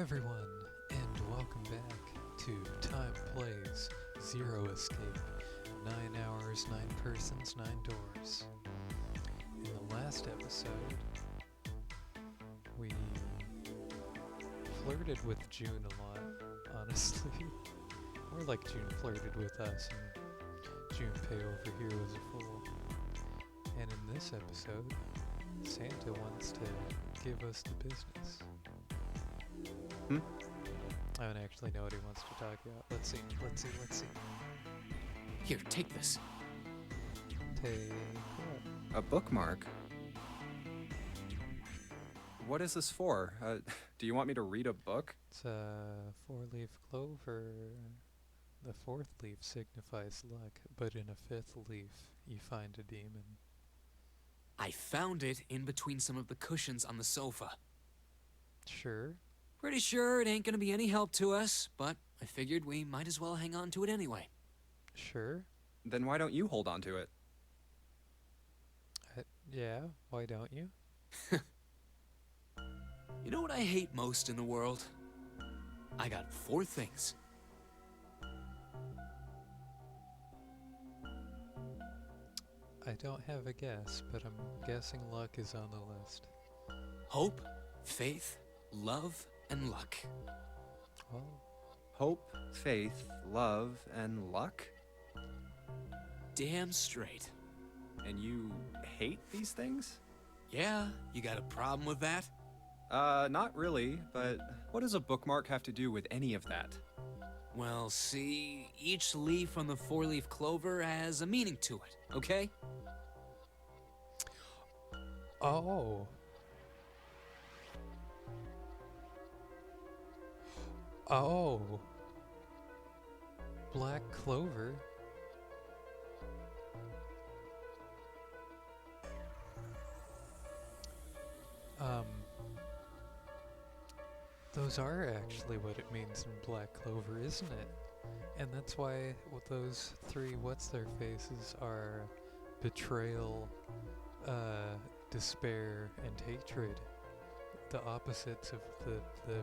everyone, and welcome back to Time Plays Zero Escape. 9 hours, 9 persons, 9 doors. In the last episode, we flirted with June a lot, honestly. More like June flirted with us, and Junpei over here was a fool. And in this episode, Santa wants to give us the business. I don't actually know what he wants to talk about. Let's see. Here, take this. Take what? A bookmark? What is this for? Do you want me to read a book? It's a 4-leaf clover. The 4th leaf signifies luck, but in a 5th leaf, you find a demon. I found it in between some of the cushions on the sofa. Sure. Pretty sure it ain't gonna be any help to us, but I figured we might as well hang on to it anyway. Sure. Then why don't you hold on to it? Yeah, why don't you? You know what I hate most in the world? I got 4 things. I don't have a guess, but I'm guessing luck is on the list. Hope, faith, love, and luck. Well, Hope, faith, love, and luck? Damn straight. And you hate these things? Yeah, you got a problem with that? Not really, but what does a bookmark have to do with any of that? Well, see, each leaf on the 4-leaf clover has a meaning to it, okay? oh. Oh. Black clover. Those are actually what it means in black clover, isn't it? And that's why those 3 what's-their-faces are betrayal, despair, and hatred. The opposites of the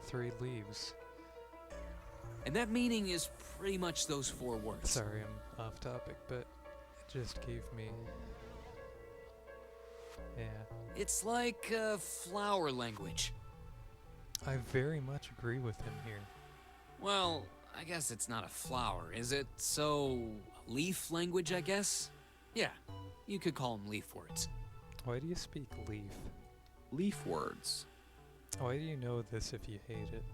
3 leaves. And that meaning is pretty much those 4 words. Sorry, I'm off topic, but it just gave me... Yeah. It's like flower language. I very much agree with him here. Well, I guess it's not a flower, is it? So, leaf language, I guess? Yeah, you could call them leaf words. Why do you speak leaf? Leaf words. Why do you know this if you hate it?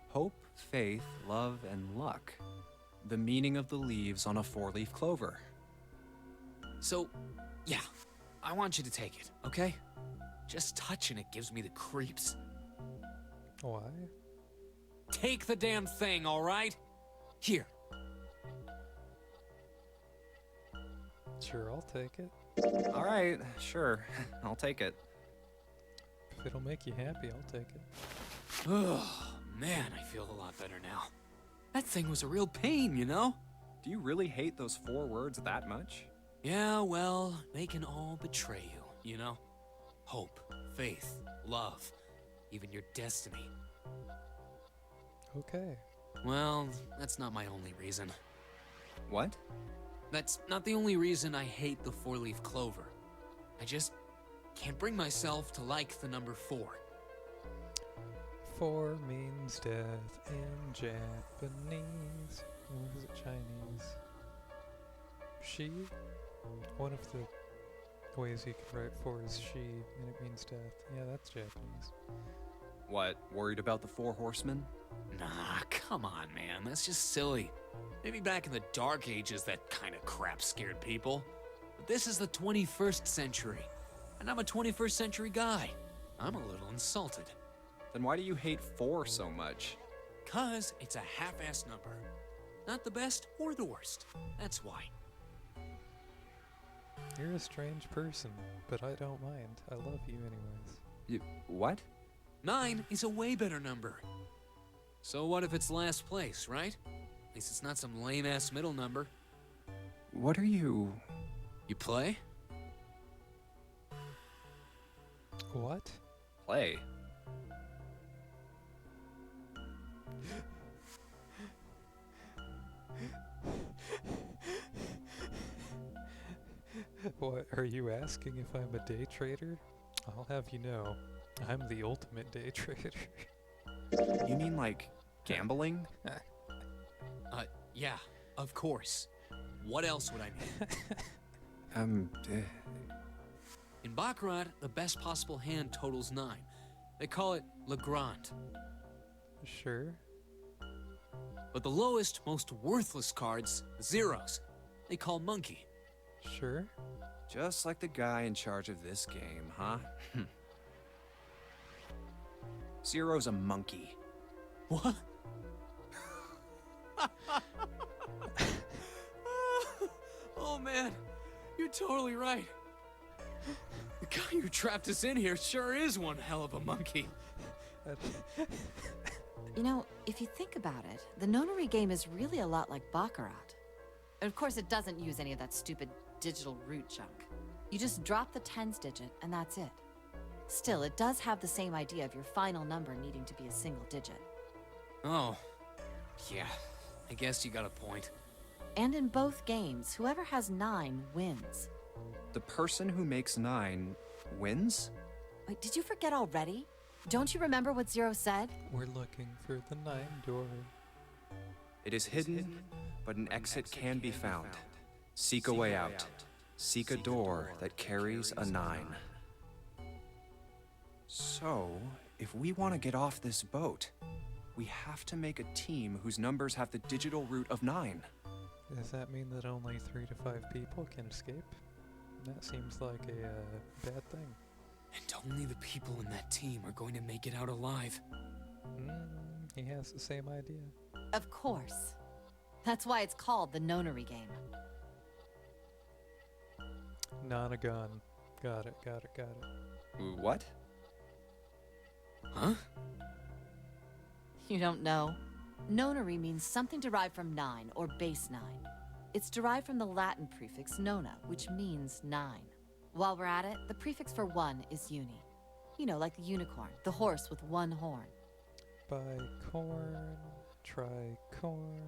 Hope, faith, love, and luck. The meaning of the leaves on a 4-leaf clover. So, yeah, I want you to take it, okay? Just touching it gives me the creeps. Why? Take the damn thing, all right? Here. Sure, I'll take it. Alright, sure. I'll take it. If it'll make you happy, I'll take it. Oh, man, I feel a lot better now. That thing was a real pain, you know? Do you really hate those 4 words that much? Yeah, well, they can all betray you, you know? Hope, faith, love, even your destiny. Okay. Well, that's not my only reason. What? That's not the only reason I hate the 4-leaf clover. I just can't bring myself to like the number 4. 4 means death in Japanese. Or is it Chinese? She? One of the ways you can write 4 is she, and it means death. Yeah, that's Japanese. What, worried about the 4 horsemen? Nah, come on, man. That's just silly. Maybe back in the Dark Ages that kind of crap scared people. But this is the 21st century, and I'm a 21st century guy. I'm a little insulted. Then why do you hate 4 so much? 'Cause it's a half-ass number. Not the best or the worst. That's why. You're a strange person, but I don't mind. I love you anyways. What? 9 is a way better number. So what if it's last place, right? At least it's not some lame-ass middle number. What are you... You play? What? play? What, are you asking if I'm a day trader? I'll have you know, I'm the ultimate day trader. You mean like gambling? Yeah, of course. What else would I mean? In Baccarat, the best possible hand totals 9. They call it Le Grand. Sure. But the lowest, most worthless cards, the zeros, they call Monkey. Sure. Just like the guy in charge of this game, huh? Zero's a monkey. What? Oh man, you're totally right. The guy who trapped us in here sure is one hell of a monkey. You know, if you think about it, the nonary game is really a lot like Baccarat. And of course, it doesn't use any of that stupid digital root junk. You just drop the tens digit, and that's it. Still, it does have the same idea of your final number needing to be a single digit. Oh, yeah, I guess you got a point. And in both games, whoever has 9 wins. The person who makes 9 wins? Wait, did you forget already? Don't you remember what Zero said? We're looking for the 9 door. It is hidden, but an exit can be found. Seek a way out. Seek a door that carries a 9. So, if we want to get off this boat, we have to make a team whose numbers have the digital root of 9. Does that mean that only 3 to 5 people can escape? That seems like a bad thing. And only the people in that team are going to make it out alive. He has the same idea. Of course. That's why it's called the nonary game. Nonagon. Got it. What? Huh? You don't know? Nonary means something derived from 9, or base 9. It's derived from the Latin prefix nona, which means 9. While we're at it, the prefix for 1 is uni. You know, like the unicorn, the horse with 1 horn. Bicorn, tricorn,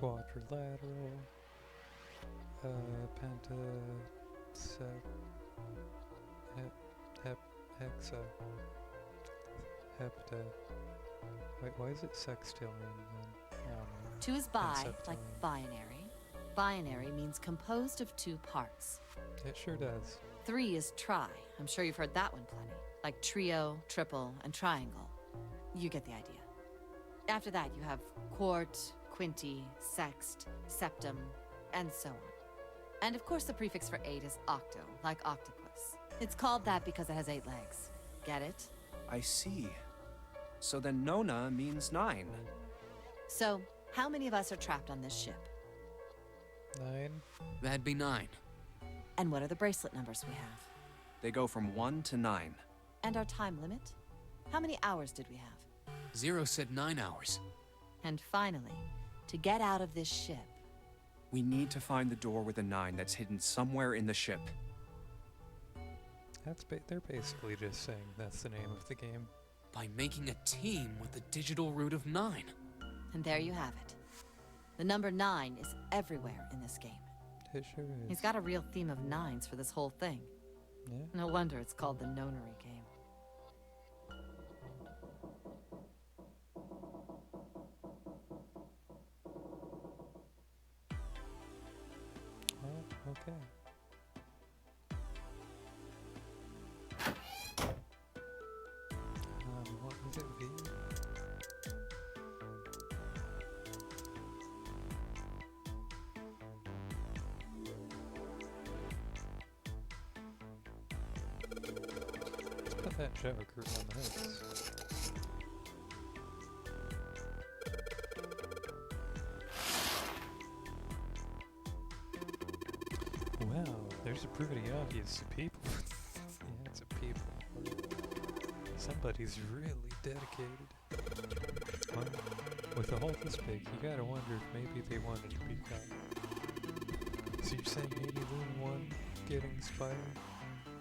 quadrilateral, hexa, hepta. Wait, why is it sextillion then? I don't know. 2 is bi, Septillion. like binary. Binary means composed of 2 parts. It sure does. 3 is tri. I'm sure you've heard that one plenty. Like trio, triple, and triangle. You get the idea. After that, you have quart, quinty, sext, septum, and so on. And of course, the prefix for 8 is octo, like octopus. It's called that because it has 8 legs. Get it? I see. So then Nona means 9. So, how many of us are trapped on this ship? 9. That'd be 9. And what are the bracelet numbers we have? They go from 1 to 9. And our time limit? How many hours did we have? Zero said 9 hours. And finally, to get out of this ship, We need to find the door with a 9 that's hidden somewhere in the ship. They're basically just saying that's the name of the game. By making a team with the digital root of 9. and there you have it. The number 9 is everywhere in this game. It sure is. He's got a real theme of 9s for this whole thing. Yeah. No wonder it's called the nonary game. Well, okay. What was it? V? Let's put that Joker on the house. Wow, there's a pretty obvious people. Yeah, it's a people. Somebody's really dedicated. Well, with a hole this big, you gotta wonder if maybe they wanted to be caught. So you're saying maybe Loon 1 getting spied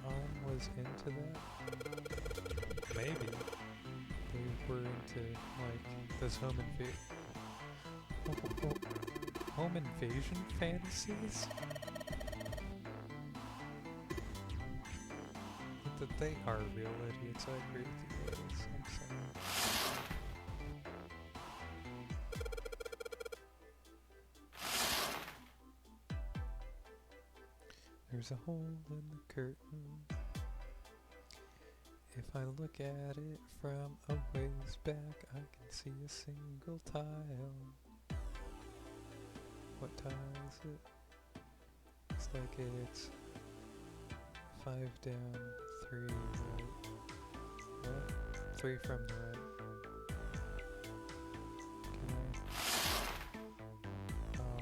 on was into that? Maybe. we're into like those home invasion fantasies. That they are real idiots. I agree with you guys. I'm sorry. There's a hole in the curtain. If I look at it from a ways back, I can see a single tile. What tile is it? Looks like it's 5 down, 3 right. What? 3 from the right. Can I? Oh.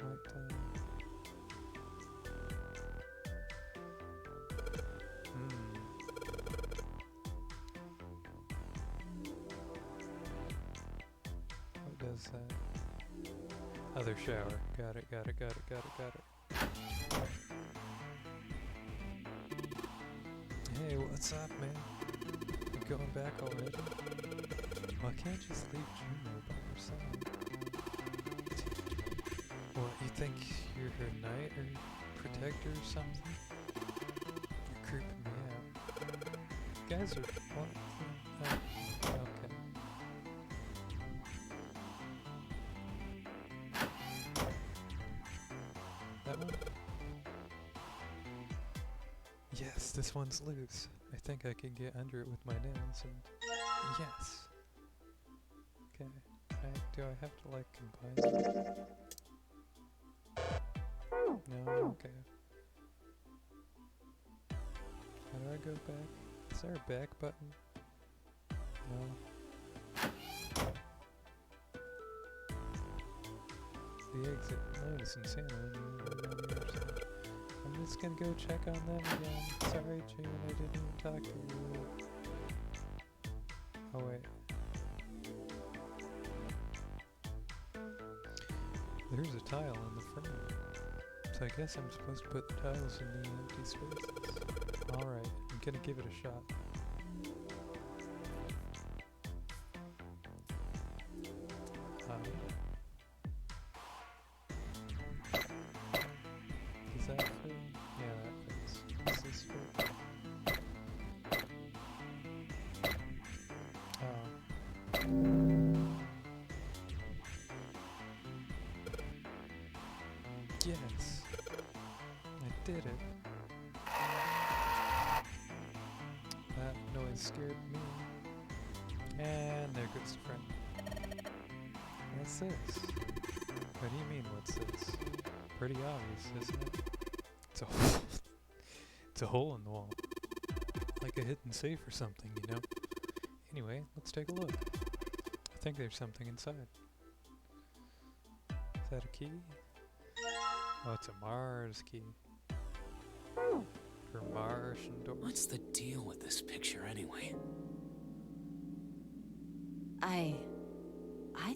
What tile? What does that? Other shower. Got it. Hey, what's up, man? You going back already? Well, I can't just leave Juno by herself. What, you think you're her knight or protector or something? You're creeping me out. You guys are... What? Oh, okay. That one? Yes, this one's loose. I think I can get under it with my nails and... Yes! Okay. Do I have to, like, combine them? No? Okay. How do I go back? Is there a back button? No. The exit. Oh, it's in Santa Ana. I'm just gonna go check on them again. Sorry, June, I didn't even talk to you. Oh, wait. There's a tile in the front. So I guess I'm supposed to put the tiles in the empty spaces. Alright, I'm gonna give it a shot. Does that fit? Yeah, that fits. Does this fit? Yes! I did it. That noise scared me. And there goes the friend. What's this? What do you mean, what's this? Pretty obvious, isn't it? It's a hole. It's a hole in the wall. Like a hidden safe or something, you know? Anyway, let's take a look. I think there's something inside. Is that a key? Oh, it's a Mars key. For Martian doors. What's the deal with this picture anyway? I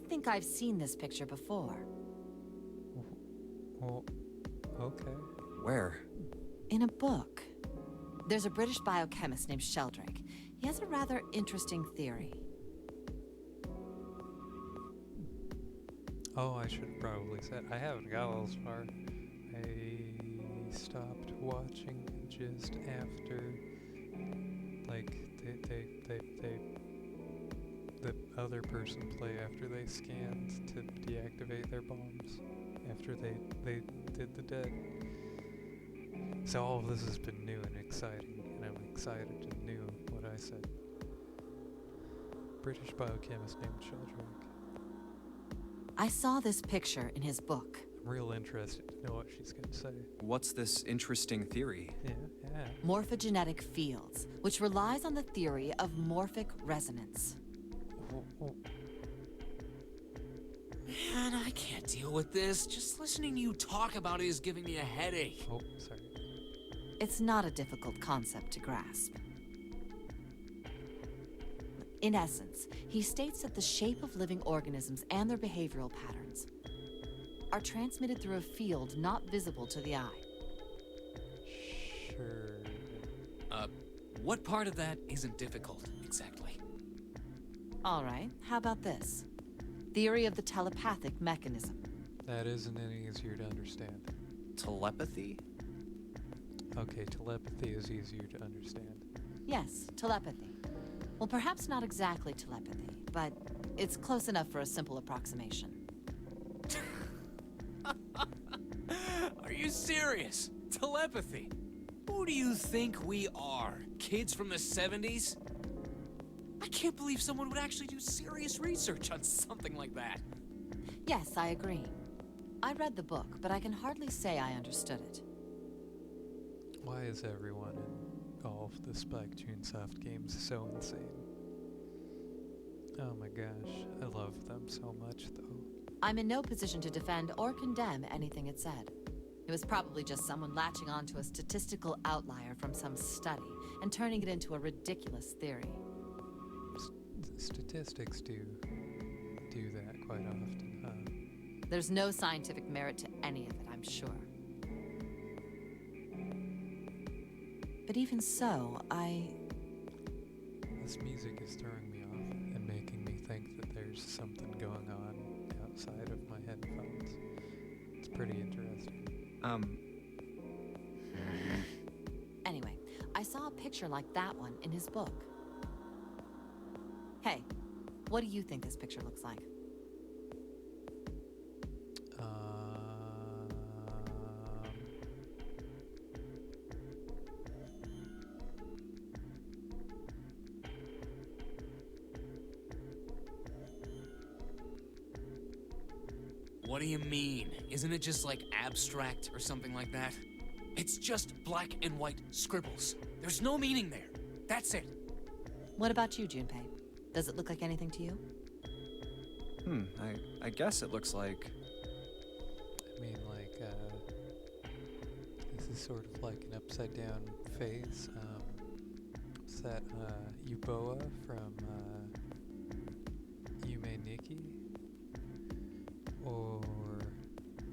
think I've seen this picture before. Well, okay. Where? In a book. There's a British biochemist named Sheldrake. He has a rather interesting theory. Oh, I should have probably said I haven't got all this far. I stopped watching just after, like, the other person play after they scanned to deactivate their bombs. After they did the dead. So all of this has been new and exciting, and I'm excited and new what I said. British biochemist named Sheldrake. I saw this picture in his book. I'm real interested to know what she's gonna say. What's this interesting theory? Yeah. Morphogenetic fields, which relies on the theory of morphic resonance. Oh. Man, I can't deal with this. Just listening to you talk about it is giving me a headache. Oh, sorry. It's not a difficult concept to grasp. In essence, he states that the shape of living organisms and their behavioral patterns are transmitted through a field not visible to the eye. Sure. What part of that isn't difficult, exactly? All right, how about this? Theory of the telepathic mechanism. That isn't any easier to understand. Telepathy? Okay, telepathy is easier to understand. Yes, telepathy. Well, perhaps not exactly telepathy, but it's close enough for a simple approximation. Are you serious? Telepathy? Who do you think we are? Kids from the 70s? I can't believe someone would actually do serious research on something like that. Yes, I agree. I read the book, but I can hardly say I understood it. Why is everyone in all of the Spike Chunsoft games so insane? Oh my gosh, I love them so much though. I'm in no position to defend or condemn anything it said. It was probably just someone latching onto a statistical outlier from some study and turning it into a ridiculous theory. Statistics do that quite often, huh? There's no scientific merit to any of it, I'm sure. But even so, This music is throwing me off and making me think that there's something going on outside of my headphones. It's pretty interesting. Anyway, I saw a picture like that one in his book. Hey, what do you think this picture looks like? What do you mean? Isn't it just like abstract or something like that? It's just black and white scribbles. There's no meaning there. That's it. What about you, Junpei? Does it look like anything to you? I guess it looks like... I mean, like, this is sort of like an upside down face. What's that, Yuboa from, Yume Nikki? Or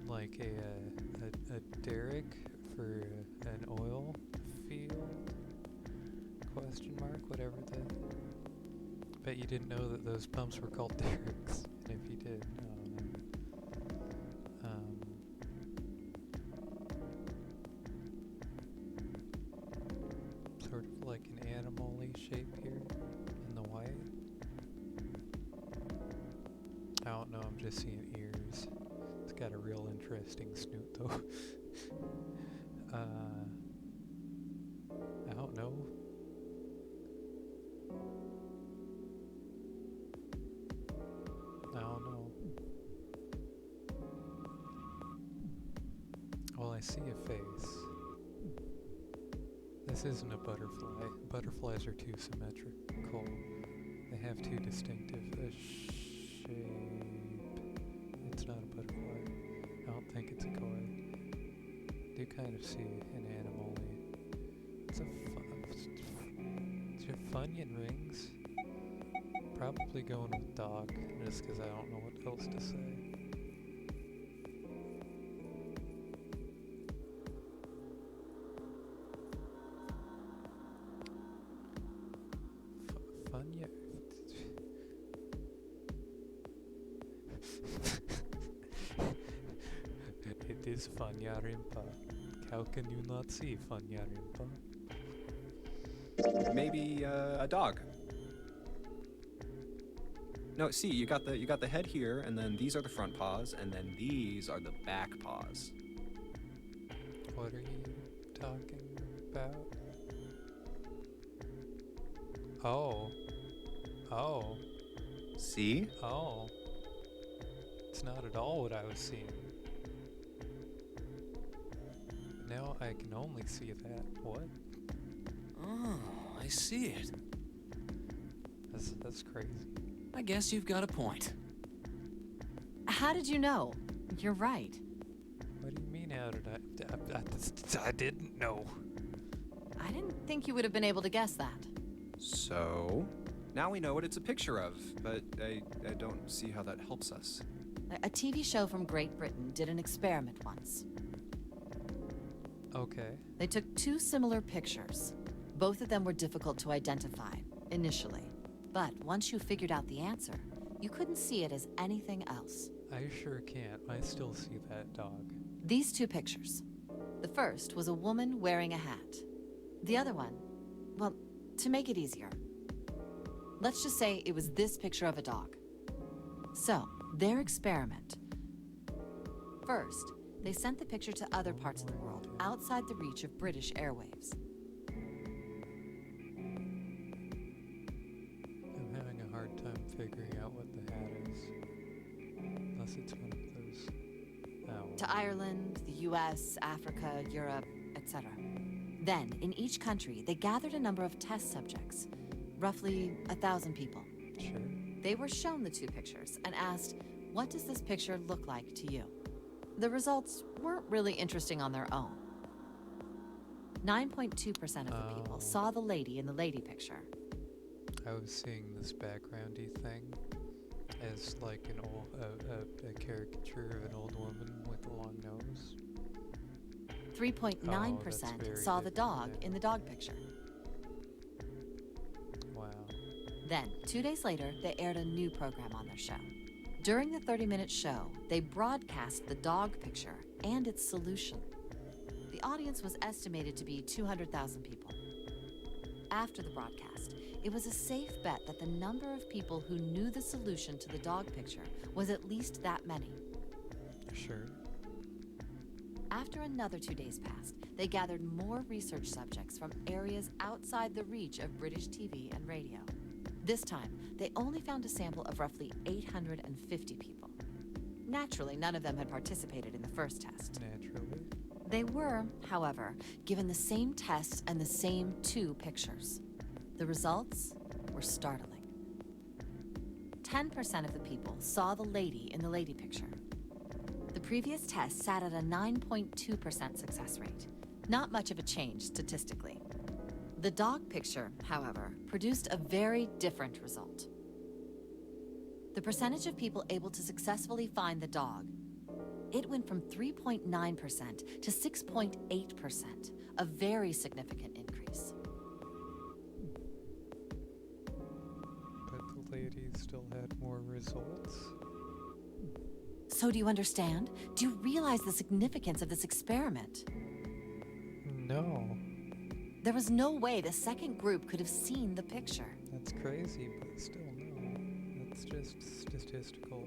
like a derrick for an oil field? Question mark, whatever that. Bet you didn't know that those pumps were called derricks. And if you did, I don't know. Sort of like an animal-y shape here in the white. I don't know, I'm just seeing ears. It's got a real interesting snoot though. I don't know. I don't know. Well, I see a face. This isn't a butterfly. Butterflies are too symmetrical. They have too distinctive a shape. It's not a butterfly. I don't think it's a koi. Do kind of see an animal. It's a Funyun rings. Probably going with dog, just because I don't know what else to say. Funyun. It is Fanyarimpa. How can you not see Fanyarimpa? Maybe a dog. No, see, you got the head here, and then these are the front paws, and then these are the back paws. What are you talking about? Oh. Oh. See? Oh. It's not at all what I was seeing. Now I can only see that. What? Oh, I see it. That's crazy. I guess you've got a point. How did you know? You're right. What do you mean, how did I didn't know. I didn't think you would have been able to guess that. So, now we know what it's a picture of, but I don't see how that helps us. A TV show from Great Britain did an experiment once. Okay. They took two similar pictures. Both of them were difficult to identify, initially. But once you figured out the answer, you couldn't see it as anything else. I sure can't. I still see that dog. These two pictures. The first was a woman wearing a hat. The other one, well, to make it easier, let's just say it was this picture of a dog. So, their experiment. First, they sent the picture to other parts of the world outside the reach of British airwaves. I'm having a hard time figuring out what the hat is. Unless it's one of those... Oh. To Ireland, the US, Africa, Europe, etc. Then, in each country, they gathered a number of test subjects, roughly 1,000 people. Sure. They were shown the two pictures and asked, what does this picture look like to you? The results weren't really interesting on their own. 9.2% of the people saw the lady in the lady picture. I was seeing this backgroundy thing as like an old, a caricature of an old woman with a long nose. 3.9% saw the dog in the dog picture. Wow. Then, 2 days later, they aired a new program on their show. During the 30-minute show, they broadcast the dog picture and its solution. The audience was estimated to be 200,000 people. After the broadcast, it was a safe bet that the number of people who knew the solution to the dog picture was at least that many. Sure. After another 2 days passed, they gathered more research subjects from areas outside the reach of British TV and radio. This time, they only found a sample of roughly 850 people. Naturally, none of them had participated in the first test. Naturally. They were, however, given the same test and the same two pictures. The results were startling. 10% of the people saw the lady in the lady picture. The previous test sat at a 9.2% success rate. Not much of a change statistically. The dog picture, however, produced a very different result. The percentage of people able to successfully find the dog, it went from 3.9% to 6.8%, a very significant increase. But the lady still had more results. So do you understand? Do you realize the significance of this experiment? No. There was no way the second group could have seen the picture. That's crazy, but still no. That's just statistical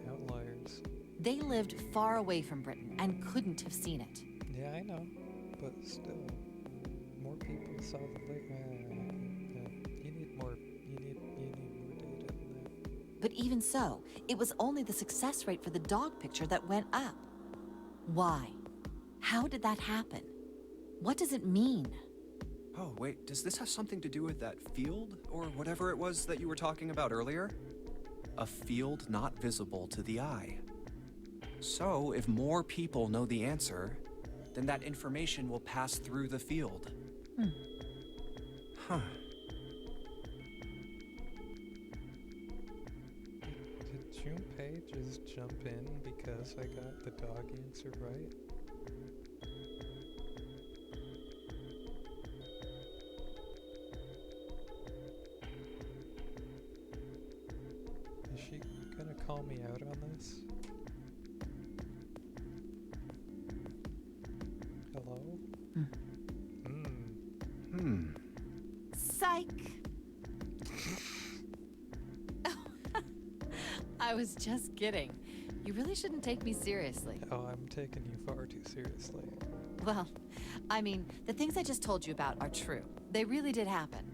outliers. They lived far away from Britain and couldn't have seen it. Yeah, I know. But still, more people saw the lake. You need more data than that. But even so, it was only the success rate for the dog picture that went up. Why? How did that happen? What does it mean? Oh, wait, does this have something to do with that field, or whatever it was that you were talking about earlier? A field not visible to the eye. So, if more people know the answer, then that information will pass through the field. Huh. Did Junpei just jump in because I got the dog answer right? Is she gonna call me out on this? Hello? Psych! I was just kidding. You really shouldn't take me seriously. Oh, I'm taking you far too seriously. Well, I mean, the things I just told you about are true. They really did happen.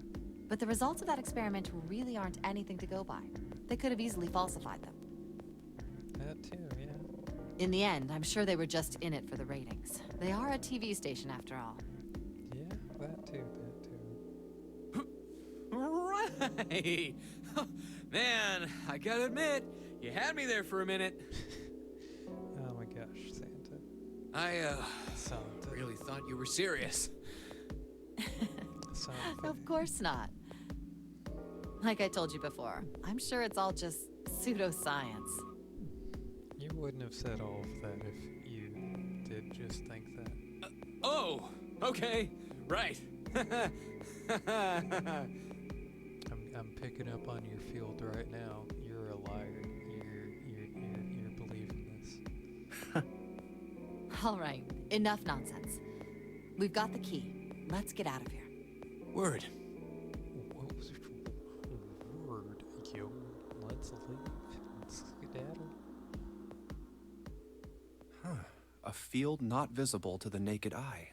But the results of that experiment really aren't anything to go by. They could have easily falsified them. That too, yeah. In the end, I'm sure they were just in it for the ratings. They are a TV station after all. Yeah, that too. Right! Man, I gotta admit, you had me there for a minute. Oh my gosh, Santa. I, Santa. really thought you were serious. Santa. Of course not. Like I told you before, I'm sure it's all just pseudoscience. You wouldn't have said all of that if you did just think that. Oh, okay, right. I'm picking up on your field right now. You're a liar. You're believing this. All right, enough nonsense. We've got the key. Let's get out of here. Word. What was it? Word, yo. Let's leave. Let's skedaddle. A field not visible to the naked eye.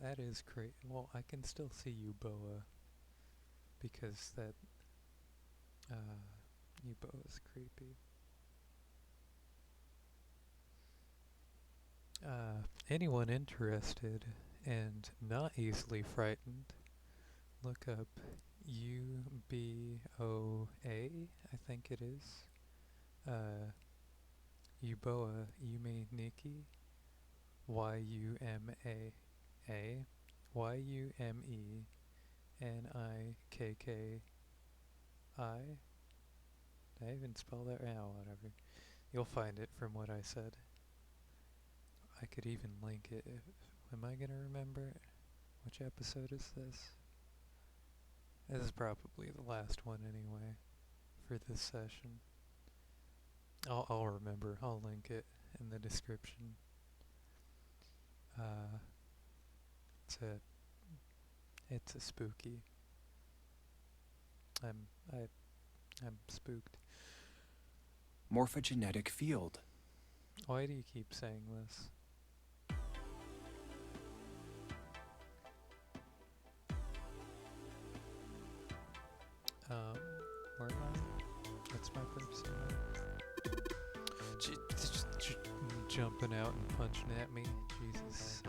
That is great. Well, I can still see you, Boa, because that you Boa's creepy. Anyone interested and not easily frightened, look up UBOA, I think it is. Uboa, Yume Nikki, YUMAA, YUMENIKKI. Did I even spell that? Yeah, whatever. You'll find it from what I said. I could even link it. Am I gonna remember it? Which episode is this? This is probably the last one anyway, for this session. I'll remember. I'll link it in the description. It's a spooky. I'm spooked. Morphogenetic field. Why do you keep saying this? Where am I? What's my purpose in life? Jumping out and punching at me. Jesus.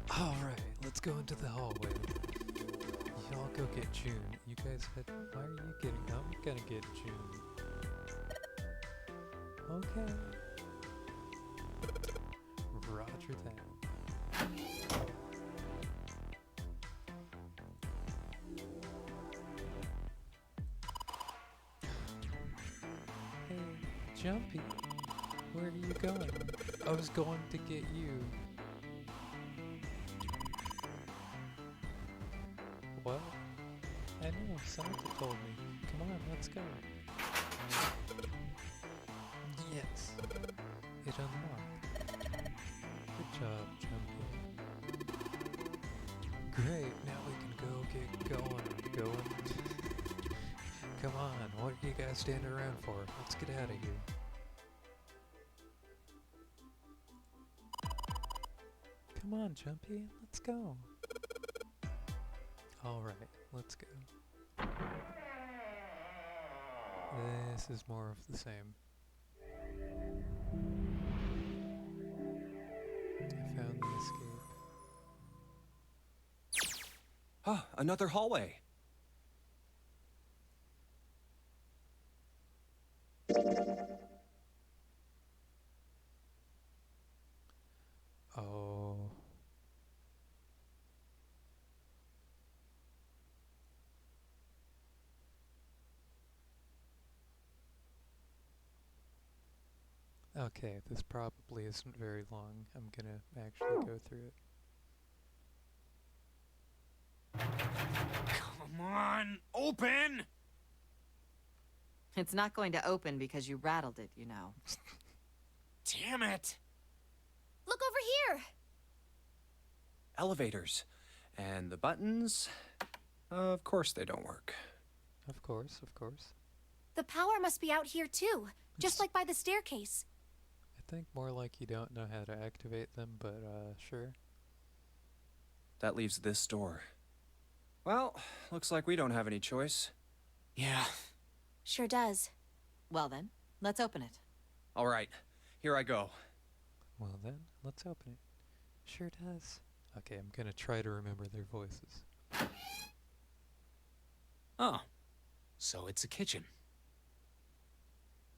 Alright, let's go into the hallway. Y'all go get June. You guys had. Why are you getting. I'm gonna get June. Okay. Roger that. Hey, Jumpy. Where are you going? I was going to get you. What? I know, Santa told me. Come on, let's go. Yes. It unlocked. Good job, Jumpy. Great, now we can go get going. Come on, what are you guys standing around for? Let's get out of here. Come on, Jumpy, let's go. Alright, let's go. This is more of the same. I found the escape. Ah, another hallway. Oh. Okay, this probably isn't very long. I'm gonna actually go through it. Come on, open! It's not going to open because you rattled it, you know. Damn it! Look over here! Elevators. And the buttons, of course they don't work. Of course, of course. The power must be out here too, just like by the staircase. I think more like you don't know how to activate them, but sure. That leaves this door. Well, looks like we don't have any choice. Yeah. Sure does. Well then, let's open it. All right, here I go. Well then, let's open it. Sure does. Okay, I'm gonna try to remember their voices. Oh. So it's a kitchen.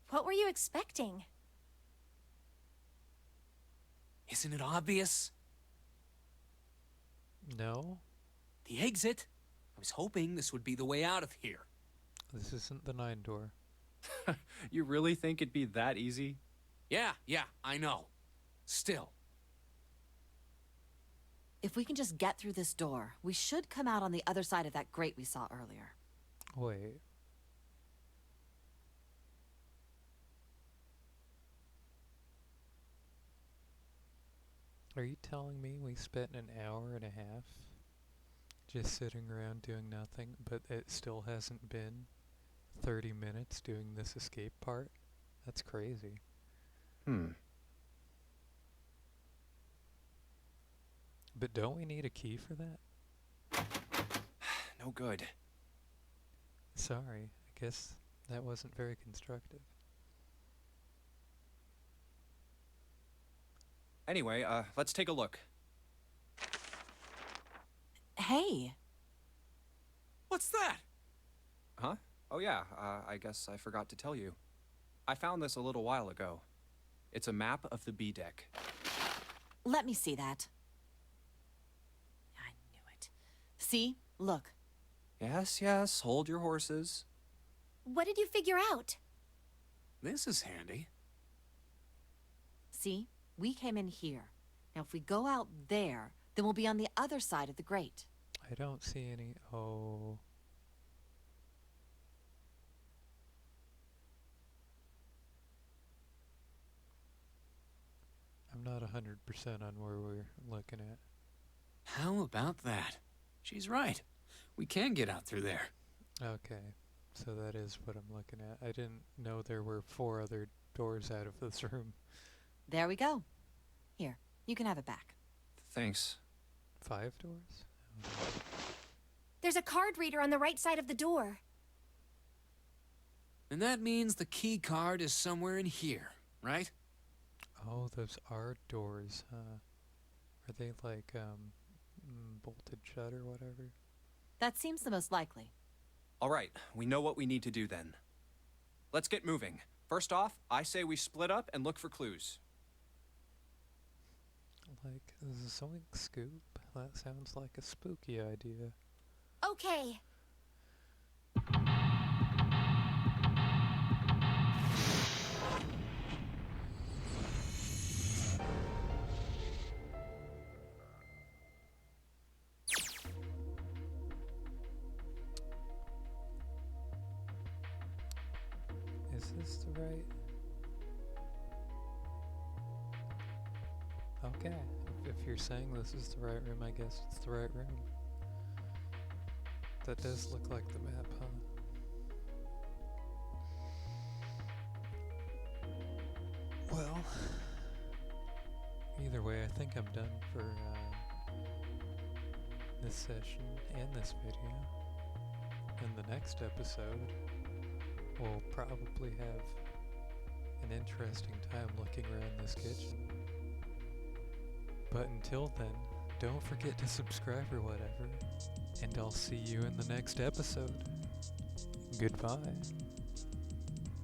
What were you expecting? Isn't it obvious? No? The exit? I was hoping this would be the way out of here. This isn't the 9 door. You really think it'd be that easy? Yeah, I know. Still. If we can just get through this door, we should come out on the other side of that grate we saw earlier. Wait. Are you telling me we spent an hour and a half just sitting around doing nothing, but it still hasn't been 30 minutes doing this escape part? That's crazy. But don't we need a key for that? No good. Sorry, I guess that wasn't very constructive. Anyway, let's take a look. Hey, What's that? Huh? Oh yeah, I guess I forgot to tell you. I found this a little while ago. It's a map of the B deck. let me see that. I knew it. See? Look. Yes, yes, hold your horses. What did you figure out? This is handy. See? We came in here. Now, if we go out there, then we'll be on the other side of the grate. I don't see any. Oh. I'm not 100% on where we're looking at. How about that? She's right. We can get out through there. Okay, so that is what I'm looking at. I didn't know there were 4 other doors out of this room. There we go. Here, you can have it back. Thanks. 5 doors? There's a card reader on the right side of the door. And that means the key card is somewhere in here, right? Oh, those are doors, huh? Are they like, bolted shut or whatever? That seems the most likely. All right, we know what we need to do then. Let's get moving. First off, I say we split up and look for clues. Like, zoink scoop? That sounds like a spooky idea. Okay. Is this the right? Okay, if you're saying this is the right room, I guess it's the right room. That does look like the map, huh? Well, either way, I think I'm done for this session and this video. In the next episode, we'll probably have an interesting time looking around this kitchen. But until then, don't forget to subscribe or whatever, and I'll see you in the next episode. Goodbye.